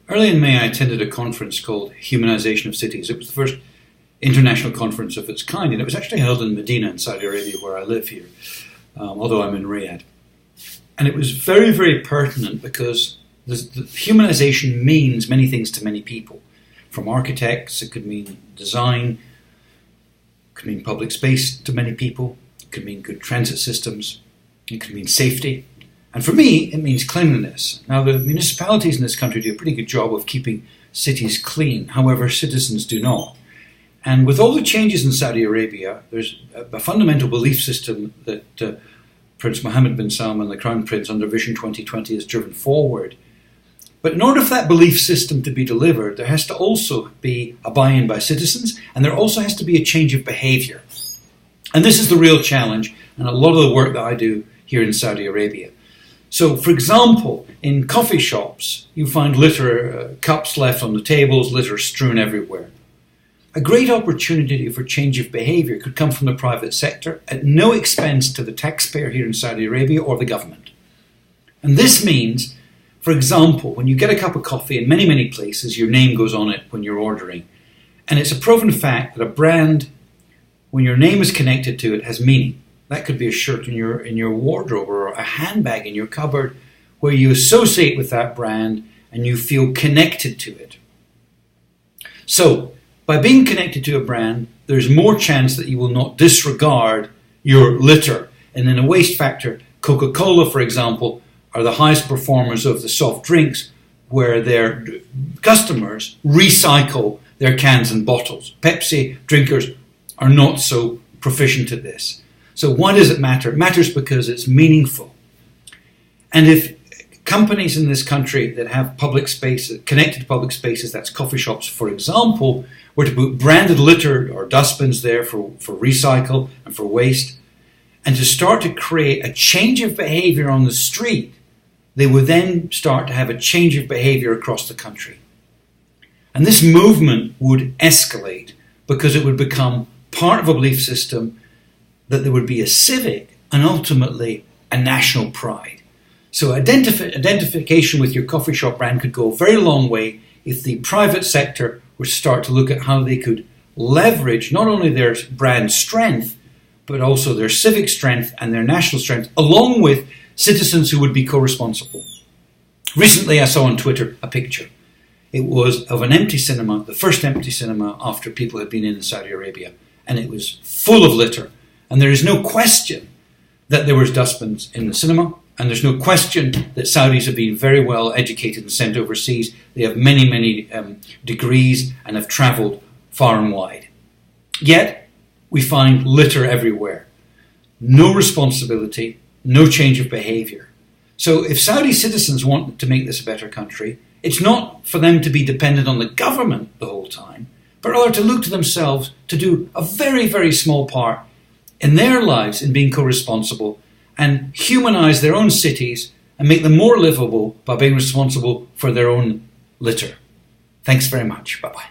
Early in May, I attended a conference called Humanization of Cities. It was the first international conference of its kind, and it was actually held in Medina in Saudi Arabia, where I live here, although I'm in Riyadh. And it was very, very pertinent because the humanization means many things to many people. From architects, it could mean design, it could mean public space to many people, it could mean good transit systems, it could mean safety. And for me, it means cleanliness. Now, the municipalities in this country do a pretty good job of keeping cities clean. However, citizens do not. And with all the changes in Saudi Arabia, there's a fundamental belief system that Prince Mohammed bin Salman, the Crown Prince, under Vision 2020 has driven forward. But in order for that belief system to be delivered, there has to also be a buy-in by citizens, and there also has to be a change of behavior. And this is the real challenge, and a lot of the work that I do here in Saudi Arabia. So, for example, in coffee shops, you find litter, cups left on the tables, litter strewn everywhere. A great opportunity for change of behaviour could come from the private sector at no expense to the taxpayer here in Saudi Arabia or the government. And this means, for example, when you get a cup of coffee in many, many places, your name goes on it when you're ordering. And it's a proven fact that a brand, when your name is connected to it, has meaning. That could be a shirt in your wardrobe or a handbag in your cupboard where you associate with that brand and you feel connected to it. So, by being connected to a brand, there's more chance that you will not disregard your litter. And in a waste factor, Coca-Cola, for example, are the highest performers of the soft drinks where their customers recycle their cans and bottles. Pepsi drinkers are not so proficient at this. So why does it matter? It matters because it's meaningful. And if companies in this country that have public spaces, connected public spaces, that's coffee shops, for example, were to put branded litter or dustbins there for recycle and for waste, and to start to create a change of behavior on the street, they would then start to have a change of behavior across the country. And this movement would escalate because it would become part of a belief system that there would be a civic and ultimately a national pride. So identification with your coffee shop brand could go a very long way if the private sector were to start to look at how they could leverage not only their brand strength, but also their civic strength and their national strength, along with citizens who would be co-responsible. Recently, I saw on Twitter a picture. It was of an empty cinema, the first empty cinema after people had been in Saudi Arabia, and it was full of litter. And there is no question that there was dustbins in the cinema, and there's no question that Saudis have been very well educated and sent overseas. They have many, many degrees and have travelled far and wide. Yet, we find litter everywhere. No responsibility, no change of behaviour. So if Saudi citizens want to make this a better country, it's not for them to be dependent on the government the whole time, but rather to look to themselves to do a very, very small part in their lives in being co-responsible and humanise their own cities and make them more livable by being responsible for their own litter. Thanks very much. Bye-bye.